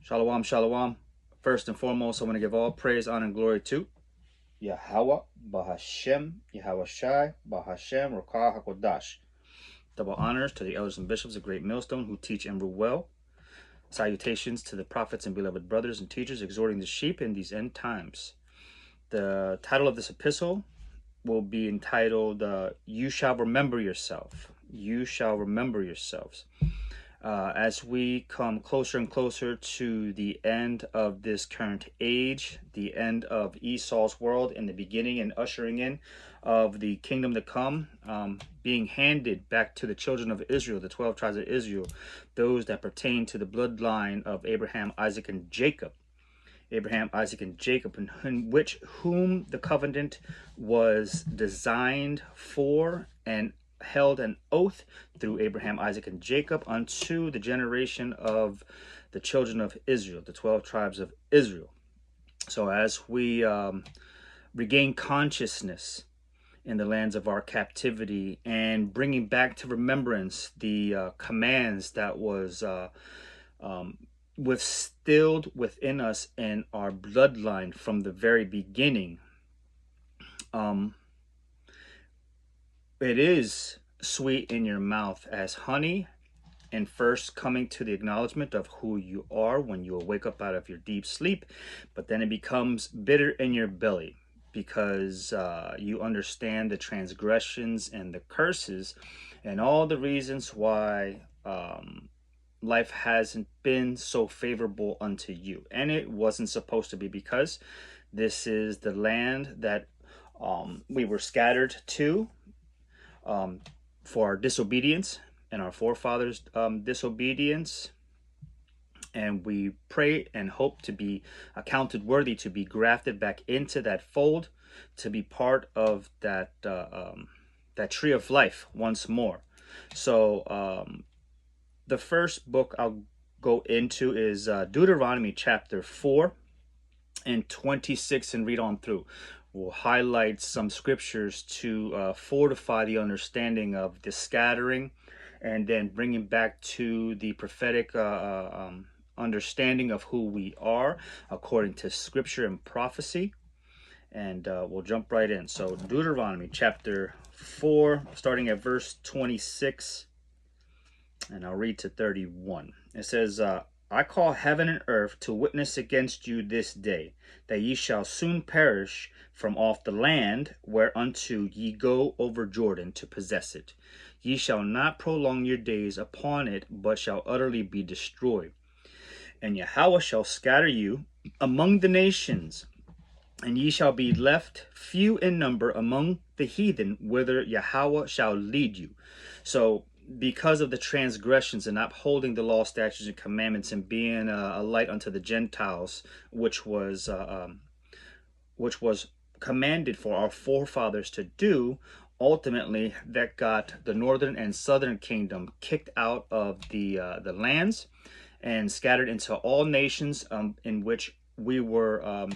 Shalom, shalom. First and foremost, I want to give all praise, honor, and glory to Yahweh, Bahashem, Yahweh Shai, Bahashem, Rakah HaKodash. Double honors to the elders and bishops of Great Millstone who teach and rule well. Salutations to the prophets and beloved brothers and teachers exhorting the sheep in these end times. The title of this epistle will be entitled, You Shall Remember Yourself. You shall remember yourselves. As we come closer and closer to the end of this current age, the end of Esau's world, and the beginning and ushering in of the kingdom to come, being handed back to the children of Israel, the 12 tribes of Israel, those that pertain to the bloodline of Abraham, Isaac, and Jacob. Abraham, Isaac, and Jacob, in which whom the covenant was designed for and held an oath through Abraham, Isaac, and Jacob unto the generation of the children of Israel, the 12 tribes of Israel. So as we regain consciousness in the lands of our captivity and bringing back to remembrance the commands that was withstilled within us in our bloodline from the very beginning, it is sweet in your mouth as honey, and first coming to the acknowledgement of who you are when you wake up out of your deep sleep, but then it becomes bitter in your belly because you understand the transgressions and the curses and all the reasons why life hasn't been so favorable unto you. And it wasn't supposed to be, because this is the land that we were scattered to for our disobedience and our forefathers' disobedience. And we pray and hope to be accounted worthy to be grafted back into that fold, to be part of that that tree of life once more. So the first book I'll go into is Deuteronomy chapter 4 and 26, and read on through. We'll highlight some scriptures to fortify the understanding of the scattering, and then bringing back to the prophetic understanding of who we are according to scripture and prophecy. And we'll jump right in. So Deuteronomy chapter 4, starting at verse 26, and I'll read to 31. It says, I call heaven and earth to witness against you this day, that ye shall soon perish from off the land whereunto ye go over Jordan to possess it. Ye shall not prolong your days upon it, but shall utterly be destroyed. And Yahweh shall scatter you among the nations, and ye shall be left few in number among the heathen, whither Yahweh shall lead you. So because of the transgressions and not holding the law, statutes, and commandments, and being a light unto the Gentiles, which was commanded for our forefathers to do, ultimately that got the northern and southern kingdom kicked out of the lands and scattered into all nations in which we were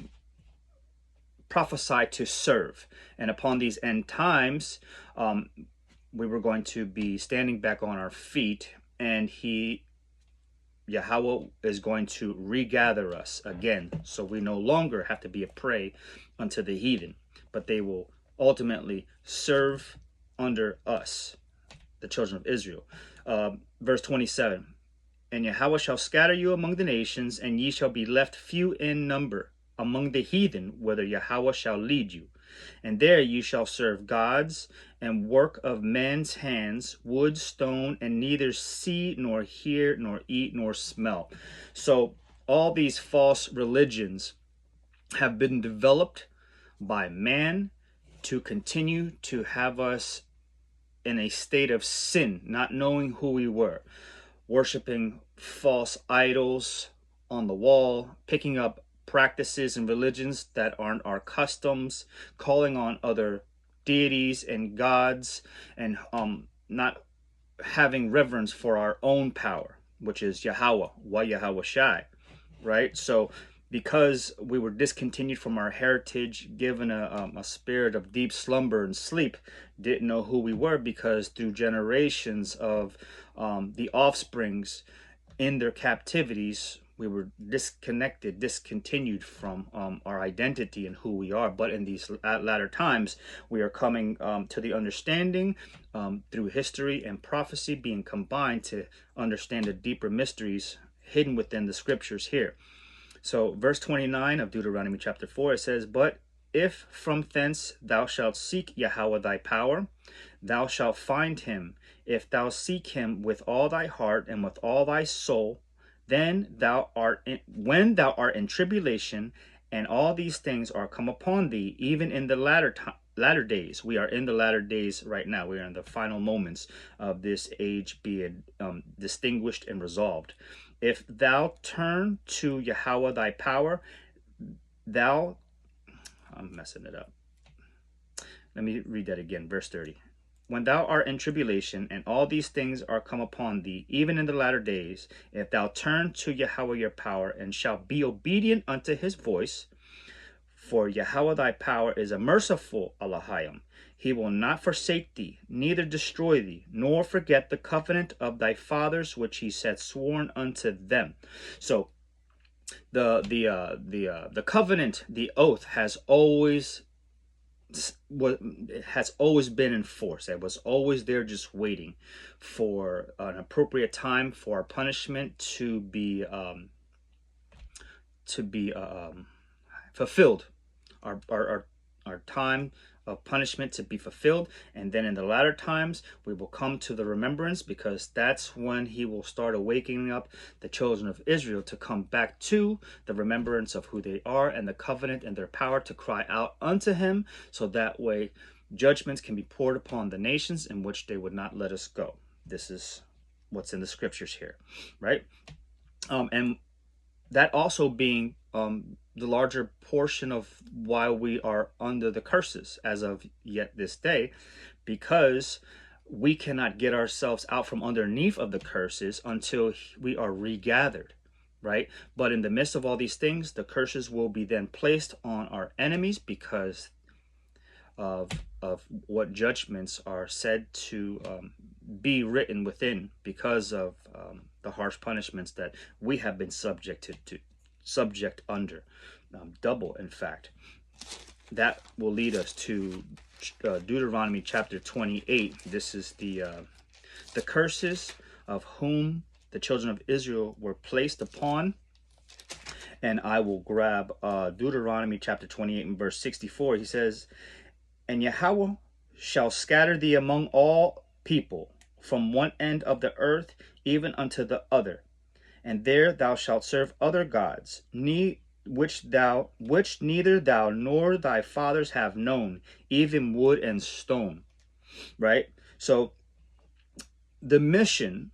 prophesied to serve. And upon these end times, we were going to be standing back on our feet, and Yahweh is going to regather us again. So we no longer have to be a prey unto the heathen, but they will ultimately serve under us, the children of Israel. Verse 27, and Yahweh shall scatter you among the nations, and ye shall be left few in number among the heathen, whither Yahweh shall lead you. And there ye shall serve gods and work of men's hands, wood, stone, and neither see, nor hear, nor eat, nor smell. So all these false religions have been developed by man to continue to have us in a state of sin, not knowing who we were, worshiping false idols on the wall, picking up practices and religions that aren't our customs, calling on other deities and gods, and not having reverence for our own power, which is Yahweh, Yahweh Shai, right? So because we were discontinued from our heritage, given a spirit of deep slumber and sleep, didn't know who we were, because through generations of the offsprings in their captivities, We were disconnected, discontinued from our identity and who we are. But in these latter times, we are coming to the understanding through history and prophecy being combined to understand the deeper mysteries hidden within the scriptures here. So, verse 29 of Deuteronomy chapter 4, it says, "But if from thence thou shalt seek Yahweh thy power, thou shalt find him, if thou seek him with all thy heart and with all thy soul. Then when thou art in tribulation, and all these things are come upon thee, even in the latter days." We are in the latter days right now. We are in the final moments of this age being distinguished and resolved. "If thou turn to Yahweh thy power, I'm messing it up. Let me read that again, verse 30. "When thou art in tribulation, and all these things are come upon thee, even in the latter days, if thou turn to Yahweh your power, and shalt be obedient unto his voice, for Yahweh thy power is a merciful Elohim. He will not forsake thee, neither destroy thee, nor forget the covenant of thy fathers, which he said sworn unto them." So the covenant, the oath, has always been in force. It was always there, just waiting for an appropriate time for our punishment to be fulfilled, our time of punishment to be fulfilled. And then in the latter times we will come to the remembrance, because that's when he will start awakening up the children of Israel to come back to the remembrance of who they are and the covenant and their power, to cry out unto him, so that way judgments can be poured upon the nations in which they would not let us go. This is what's in the scriptures here, right? And that also being the larger portion of why we are under the curses as of yet this day, because we cannot get ourselves out from underneath of the curses until we are regathered, right? But in the midst of all these things, the curses will be then placed on our enemies, because of what judgments are said to be written within, because of the harsh punishments that we have been subject under, double in fact. That will lead us to Deuteronomy chapter 28. This is the curses of whom the children of Israel were placed upon. And I will grab Deuteronomy chapter 28 and verse 64. He says, "And Yahweh shall scatter thee among all people, from one end of the earth even unto the other. And there thou shalt serve other gods, which neither thou nor thy fathers have known, even wood and stone." Right? So the mission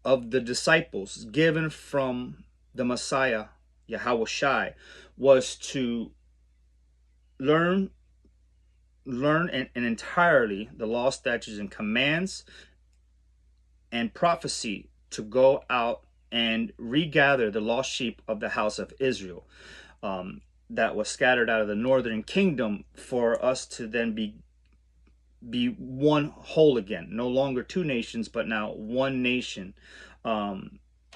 of the disciples given from the Messiah, Yahweh Shai, was to learn and entirely the law, statutes, and commands and prophecy, to go out and regather the lost sheep of the house of Israel, that was scattered out of the northern kingdom, for us to then be one whole again, no longer two nations, but now one nation,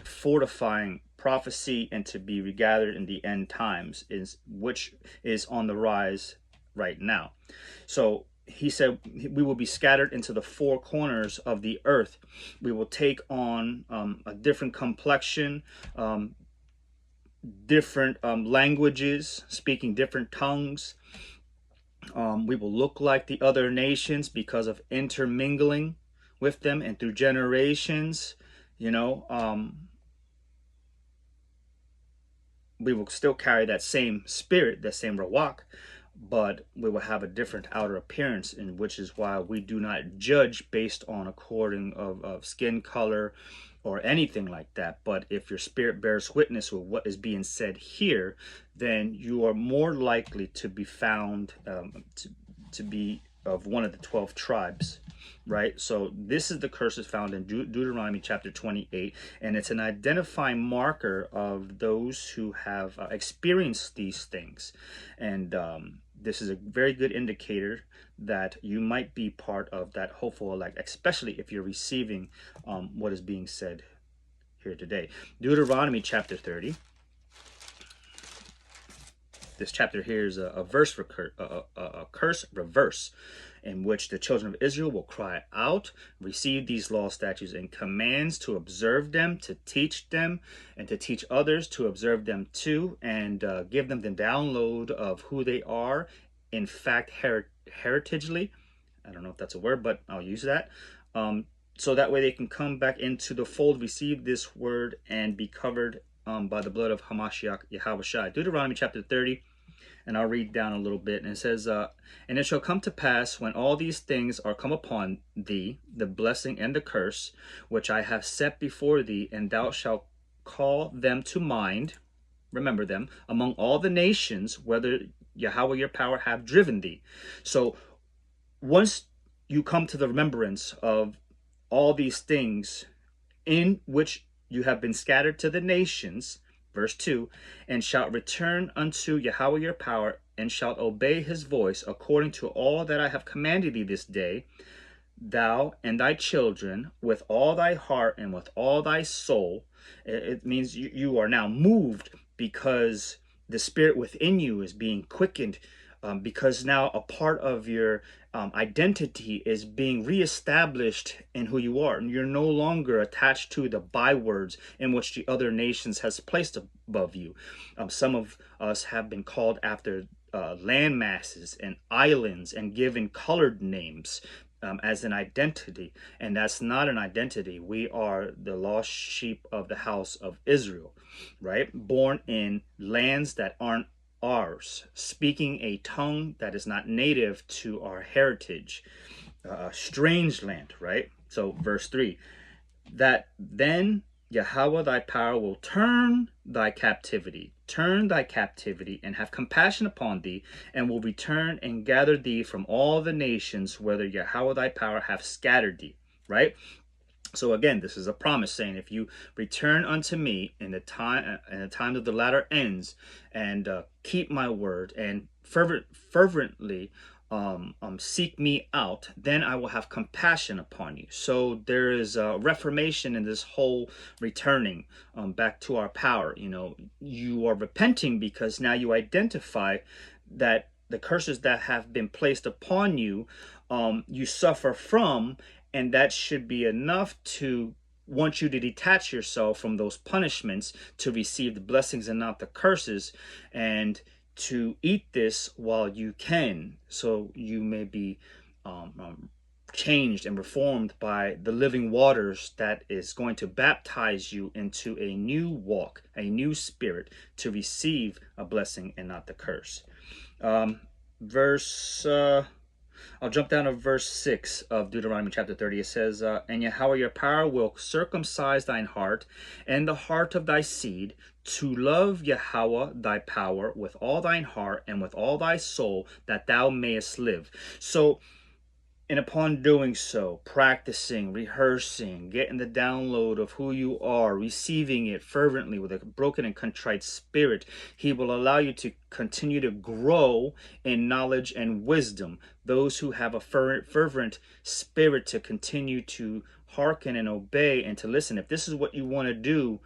fortifying prophecy, and to be regathered in the end times, which is on the rise right now. So he said we will be scattered into the four corners of the earth. We will take on a different complexion, different languages, speaking different tongues. We will look like the other nations because of intermingling with them, and through generations, we will still carry that same spirit, that same rawak, but we will have a different outer appearance, and which is why we do not judge based on according of skin color or anything like that. But if your spirit bears witness with what is being said here, then you are more likely to be found to be of one of the 12 tribes, right? So this is the curses found in Deuteronomy chapter 28, and it's an identifying marker of those who have experienced these things. And this is a very good indicator that you might be part of that hopeful elect, especially if you're receiving what is being said here today. Deuteronomy chapter 30. This chapter here is a curse reverse, in which the children of Israel will cry out, receive these laws, statutes, and commands to observe them, to teach them, and to teach others to observe them too, and give them the download of who they are, in fact, heritagely. I don't know if that's a word, but I'll use that. So that way they can come back into the fold, receive this word, and be covered by the blood of Hamashiach Yahushua. Deuteronomy chapter 30. And I'll read down a little bit. And it says, and it shall come to pass when all these things are come upon thee, the blessing and the curse, which I have set before thee, and thou shalt call them to mind, remember them, among all the nations, whether Yahweh your power have driven thee. So once you come to the remembrance of all these things in which you have been scattered to the nations, verse 2, and shalt return unto Yahweh your power, and shalt obey his voice according to all that I have commanded thee this day, thou and thy children, with all thy heart and with all thy soul. It means you are now moved because the spirit within you is being quickened, because now a part of your identity is being reestablished in who you are, and you're no longer attached to the bywords in which the other nations has placed above you. Some of us have been called after land masses and islands and given colored names as an identity, and that's not an identity. We are the lost sheep of the house of Israel, right? Born in lands that aren't ours, speaking a tongue that is not native to our heritage, a strange land, right? So verse 3, that then Yahweh thy power will turn thy captivity, and have compassion upon thee, and will return and gather thee from all the nations, whether Yahweh thy power have scattered thee, right? So again, this is a promise saying, if you return unto me in the time of the latter ends, and keep my word, and fervently seek me out, then I will have compassion upon you. So there is a reformation in this whole returning back to our power. You know, you are repenting because now you identify that the curses that have been placed upon you, you suffer from, and that should be enough to want you to detach yourself from those punishments to receive the blessings and not the curses, and to eat this while you can, so you may be changed and reformed by the living waters that is going to baptize you into a new walk, a new spirit, to receive a blessing and not the curse. I'll jump down to verse 6 of Deuteronomy chapter 30. It says, and Yahweh your power will circumcise thine heart and the heart of thy seed, to love Yahweh thy power with all thine heart and with all thy soul, that thou mayest live. So, and upon doing so, practicing, rehearsing, getting the download of who you are, receiving it fervently with a broken and contrite spirit, he will allow you to continue to grow in knowledge and wisdom. Those who have a fervent spirit to continue to hearken and obey and to listen. If this is what you want to do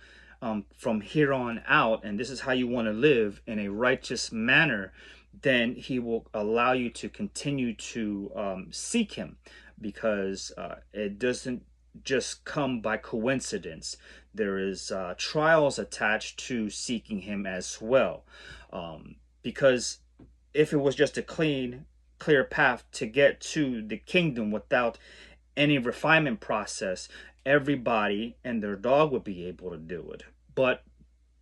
from here on out, and this is how you want to live in a righteous manner, then he will allow you to continue to seek him, because it doesn't just come by coincidence. There is trials attached to seeking him as well, because if it was just a clear path to get to the kingdom without any refinement process, everybody and their dog would be able to do it. But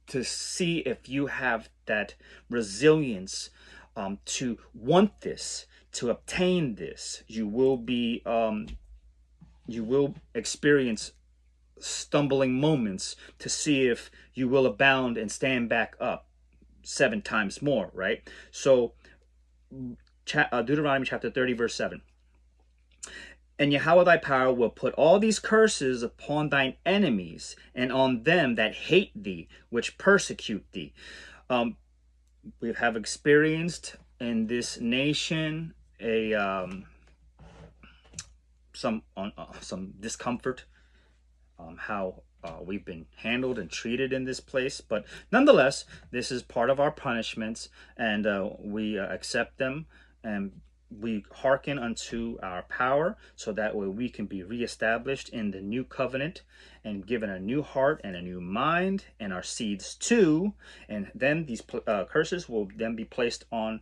to see if you have that resilience to want this, to obtain this, you will experience stumbling moments to see if you will abound and stand back up 7 times more, right? So Deuteronomy chapter 30 verse 7. And Yahweh thy power will put all these curses upon thine enemies, and on them that hate thee, which persecute thee. We have experienced in this nation some discomfort, how we've been handled and treated in this place. But nonetheless, this is part of our punishments, and we accept them, and we hearken unto our power, so that way we can be reestablished in the new covenant and given a new heart and a new mind, and our seeds too. And then these curses will then be placed on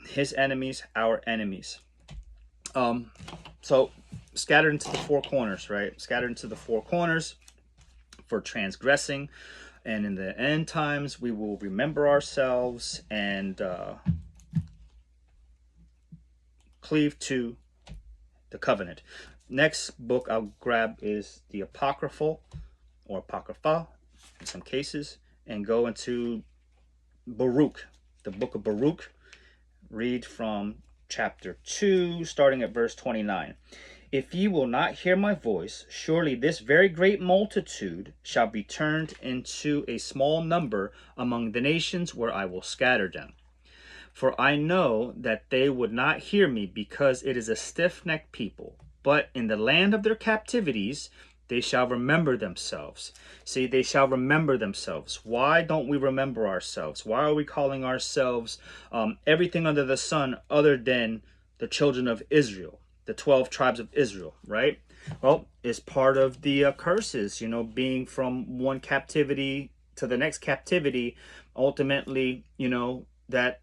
his enemies, our enemies. So scattered into the four corners, right? Scattered into the four corners for transgressing. And in the end times, we will remember ourselves and cleave to the covenant. Next book I'll grab is the Apocryphal, or Apocrypha in some cases, and go into Baruch, the book of Baruch. Read from chapter 2, starting at verse 29. If ye will not hear my voice, surely this very great multitude shall be turned into a small number among the nations where I will scatter them. For I know that they would not hear me, because it is a stiff-necked people. But in the land of their captivities they shall remember themselves. See, they shall remember themselves. Why don't we remember ourselves? Why are we calling ourselves everything under the sun other than the children of Israel, the 12 tribes of Israel, right? Well, it's part of the curses, being from one captivity to the next captivity. Ultimately, that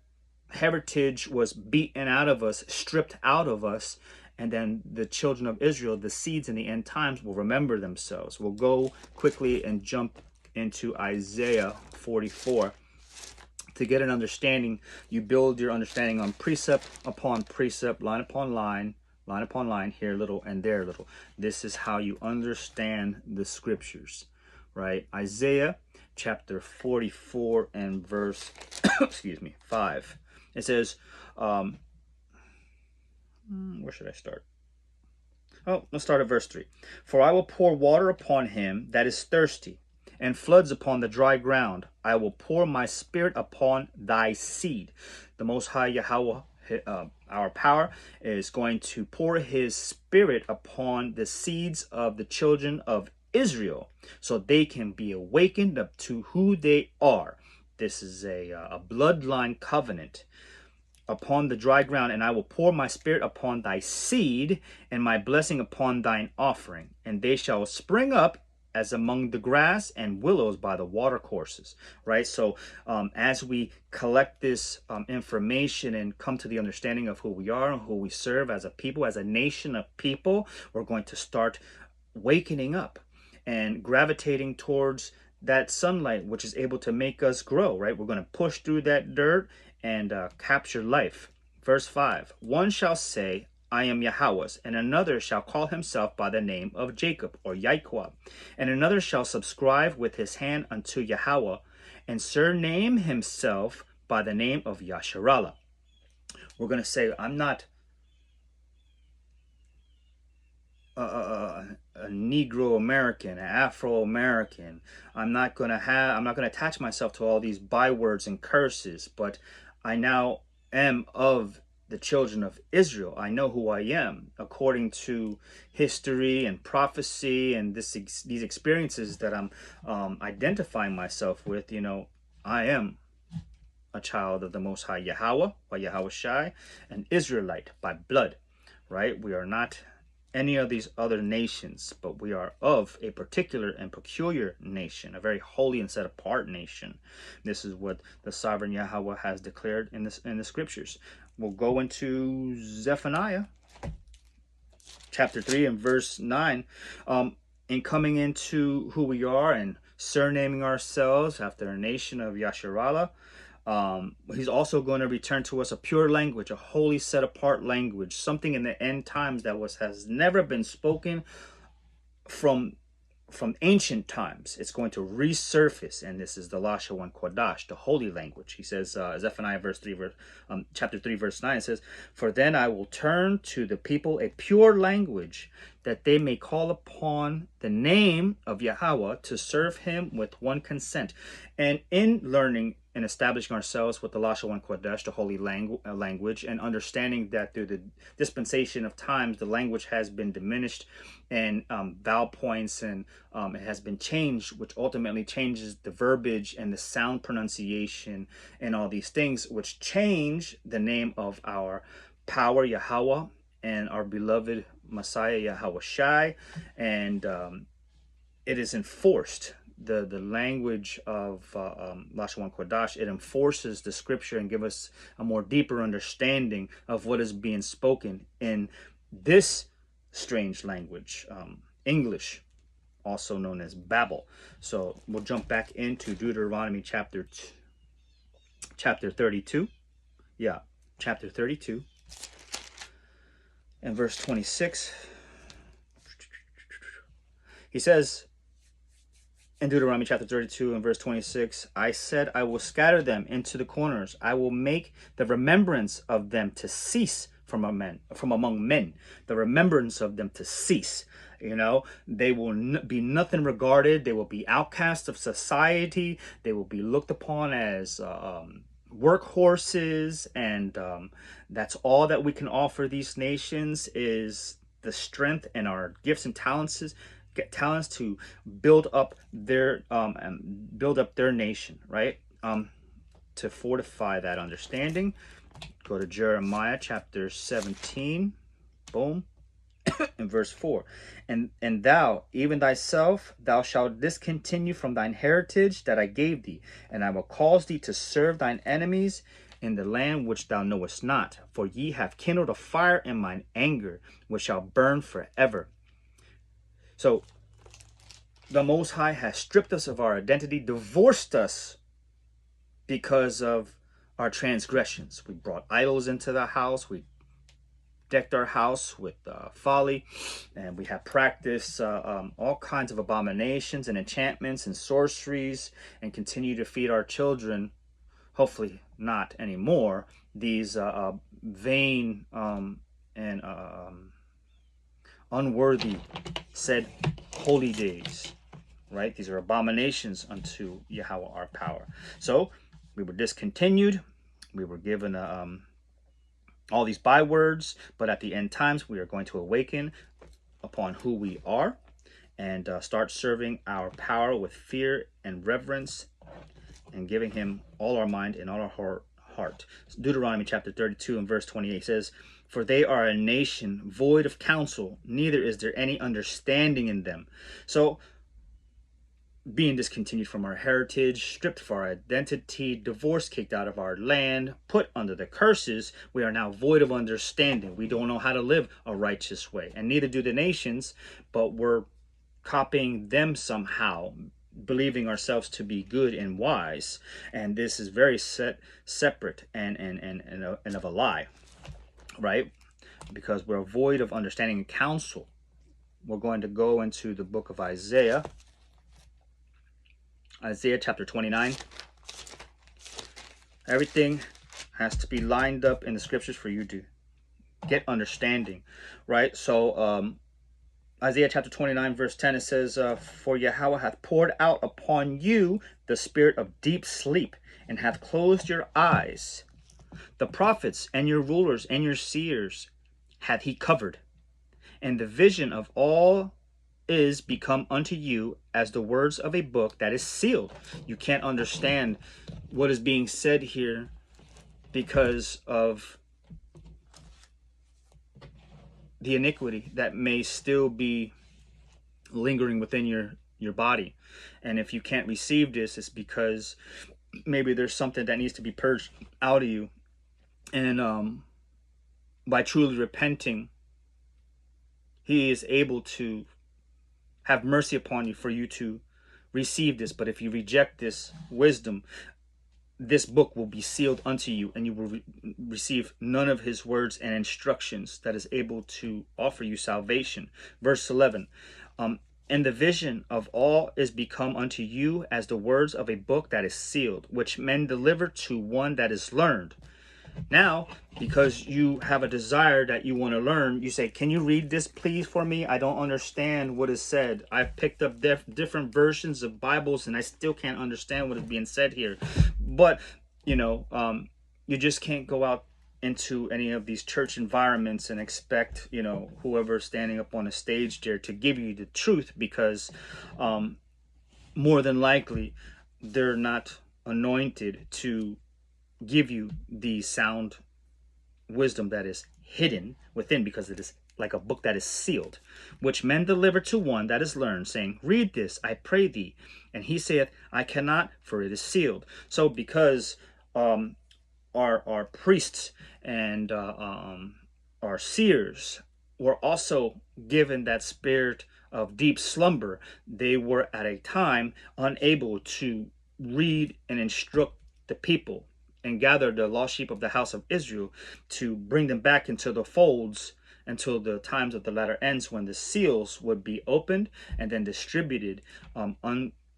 heritage was beaten out of us, stripped out of us, and then the children of Israel, the seeds in the end times, will remember themselves. We'll go quickly and jump into Isaiah 44 to get an understanding. You build your understanding on precept upon precept, line upon line upon line, here a little and there a little. This is how you understand the scriptures, right? Isaiah chapter 44 and verse 5. It says, where should I start? Oh, let's start at verse 3. For I will pour water upon him that is thirsty, and floods upon the dry ground. I will pour my spirit upon thy seed. The Most High Yahweh, our power, is going to pour his spirit upon the seeds of the children of Israel, so they can be awakened up to who they are. This is a bloodline covenant. Upon the dry ground, and I will pour my spirit upon thy seed, and my blessing upon thine offering, and they shall spring up as among the grass and willows by the watercourses. Right? So as we collect this information and come to the understanding of who we are and who we serve as a people, as a nation of people, we're going to start wakening up and gravitating towards that sunlight, which is able to make us grow. Right? We're going to push through that dirt and capture life. Verse 5. One shall say, I am Yahweh's, and another shall call himself by the name of Jacob, or Yahweh, and another shall subscribe with his hand unto Yahweh, and surname himself by the name of Yasharallah. We're going to say, I'm not a Negro American, an Afro American. I'm not going to attach myself to all these bywords and curses, but I now am of the children of Israel. I know who I am according to history and prophecy and these experiences that I'm identifying myself with. I am a child of the Most High Yahweh, by Yahweh Shai, an Israelite by blood, right? We are not any of these other nations, but we are of a particular and peculiar nation, a very holy and set apart nation. This is what the sovereign Yahweh has declared in the scriptures. We'll go into Zephaniah chapter 3 and verse 9. In coming into who we are and surnaming ourselves after a nation of Yasharallah, he's also going to return to us a pure language, a holy set apart language, something in the end times that has never been spoken from ancient times. It's going to resurface, and this is the Lashawan Kodash, the holy language. He says, Zephaniah chapter 3 verse 9, it says, for then I will turn to the people a pure language, that they may call upon the name of Yahweh to serve him with one consent. And in learning and establishing ourselves with the Lashon Kodesh, the holy language, and understanding that through the dispensation of times, the language has been diminished, and vowel points, and it has been changed, which ultimately changes the verbiage and the sound pronunciation and all these things, which change the name of our power, Yahweh, and our beloved Messiah, Yahweh Shai, and it is enforced. The language of Lashon Kodash, it enforces the scripture and give us a more deeper understanding of what is being spoken in this strange language, English, also known as Babel. So we'll jump back into Deuteronomy chapter 32. Yeah, chapter 32 and verse 26. He says in Deuteronomy chapter 32 and verse 26, I said, I will scatter them into the corners. I will make the remembrance of them to cease from among men. The remembrance of them to cease. You know, they will be nothing regarded. They will be outcasts of society. They will be looked upon as workhorses. And that's all that we can offer these nations is the strength and our gifts and talents to build up their nation, right? To fortify that understanding, go to Jeremiah chapter 17, boom, in verse 4. And thou, even thyself, thou shalt discontinue from thine heritage that I gave thee, and I will cause thee to serve thine enemies in the land which thou knowest not. For ye have kindled a fire in mine anger, which shall burn forever. So the Most High has stripped us of our identity, divorced us because of our transgressions. We brought idols into the house. We decked our house with folly, and we have practiced all kinds of abominations and enchantments and sorceries, and continue to feed our children, hopefully not anymore, these vain and unworthy said holy days, right? These are abominations unto Yahweh our power. So we were discontinued. We were given all these bywords, but at the end times we are going to awaken upon who we are and start serving our power with fear and reverence, and giving him all our mind and all our heart. Deuteronomy chapter 32 and verse 28 says, for they are a nation void of counsel, neither is there any understanding in them. So being discontinued from our heritage, stripped of our identity, divorced, kicked out of our land, put under the curses, we are now void of understanding. We don't know how to live a righteous way, and neither do the nations, but we're copying them somehow, believing ourselves to be good and wise. And this is very separate and of a lie, right? Because we're void of understanding and counsel. We're going to go into the book of Isaiah. Isaiah chapter 29. Everything has to be lined up in the scriptures for you to get understanding, right? So Isaiah chapter 29 verse 10, it says, for Yahweh hath poured out upon you the spirit of deep sleep, and hath closed your eyes. The prophets and your rulers and your seers hath he covered, and the vision of all is become unto you as the words of a book that is sealed. You can't understand what is being said here because of the iniquity that may still be lingering within your body. And if you can't receive this, it's because maybe there's something that needs to be purged out of you. And by truly repenting, he is able to have mercy upon you for you to receive this. But if you reject this wisdom, this book will be sealed unto you, and you will receive none of his words and instructions that is able to offer you salvation. Verse 11, and the vision of all is become unto you as the words of a book that is sealed, which men deliver to one that is learned. Now, because you have a desire that you want to learn, you say, can you read this please for me? I don't understand what is said. I've picked up different versions of Bibles and I still can't understand what is being said here. But, you just can't go out into any of these church environments and expect, whoever's standing up on a stage there to give you the truth, because more than likely they're not anointed to give you the sound wisdom that is hidden within, because it is like a book that is sealed, which men deliver to one that is learned, saying, read this, I pray thee. And he saith, I cannot, for it is sealed. So because our priests and our seers were also given that spirit of deep slumber, they were at a time unable to read and instruct the people and gather the lost sheep of the house of Israel to bring them back into the folds until the times of the latter ends, when the seals would be opened and then distributed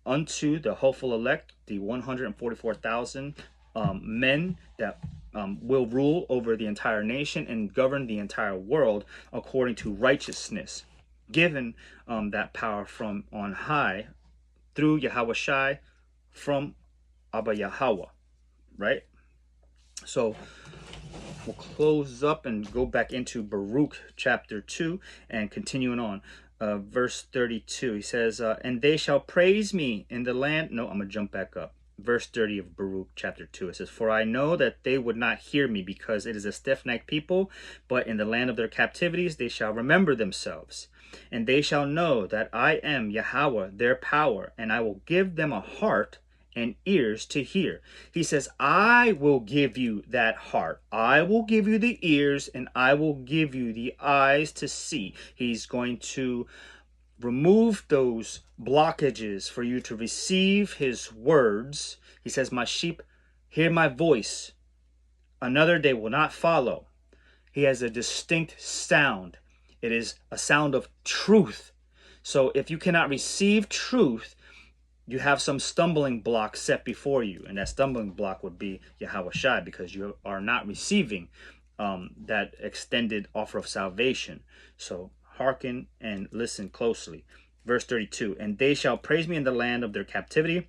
unto the hopeful elect, the 144,000 men that will rule over the entire nation and govern the entire world according to righteousness, given that power from on high through Yahweh Shai, from Abba Yahweh, right? So we'll close up and go back into Baruch chapter 2 and continuing on. Verse 32, he says, and they shall praise me in the land. No, I'm going to jump back up. Verse 30 of Baruch chapter 2, it says, for I know that they would not hear me, because it is a stiff-necked people, but in the land of their captivities they shall remember themselves. And they shall know that I am Yahweh, their power, and I will give them a heart and ears to hear. He says, I will give you that heart. I will give you the ears, and I will give you the eyes to see. He's going to remove those blockages for you to receive his words. He says, my sheep hear my voice. Another they will not follow. He has a distinct sound. It is a sound of truth. So if you cannot receive truth, you have some stumbling block set before you, and that stumbling block would be Yahweh Shai, because you are not receiving that extended offer of salvation. So hearken and listen closely. Verse 32, and they shall praise me in the land of their captivity,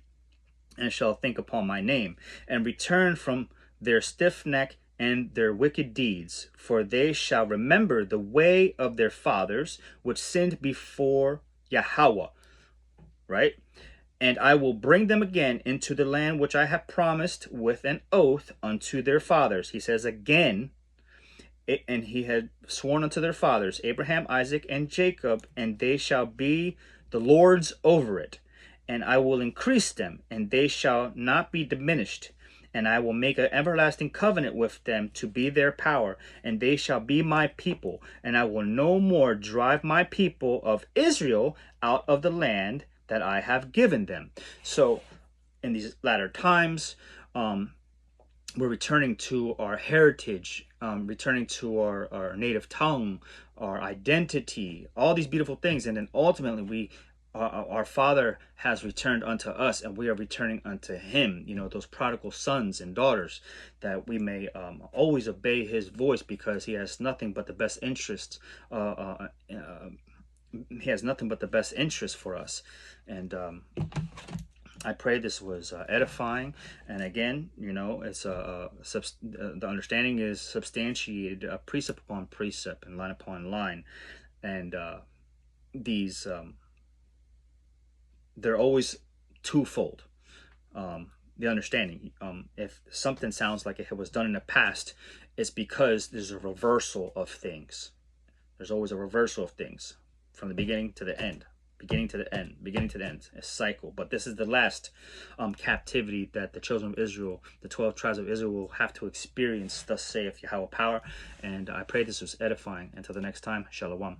and shall think upon my name, and return from their stiff neck and their wicked deeds, for they shall remember the way of their fathers, which sinned before Yahweh, right? And I will bring them again into the land which I have promised with an oath unto their fathers. He says again, and he had sworn unto their fathers, Abraham, Isaac, and Jacob, and they shall be the lords over it. And I will increase them, and they shall not be diminished. And I will make an everlasting covenant with them to be their power, and they shall be my people. And I will no more drive my people of Israel out of the land that I have given them. So in these latter times, we're returning to our heritage, returning to our native tongue, our identity, all these beautiful things. And then ultimately our Father has returned unto us, and we are returning unto him, those prodigal sons and daughters, that we may always obey his voice, because he has nothing but the best interests he has nothing but the best interest for us. And I pray this was edifying. And again, it's the understanding is substantiated precept upon precept and line upon line. And these they're always twofold. The understanding, if something sounds like it was done in the past, it's because there's a reversal of things. There's always a reversal of things, from the beginning to the end, beginning to the end, beginning to the end, a cycle. But this is the last captivity that the children of Israel, the 12 tribes of Israel, will have to experience, thus saith Yahweh power. And I pray this was edifying. Until the next time, Shalom.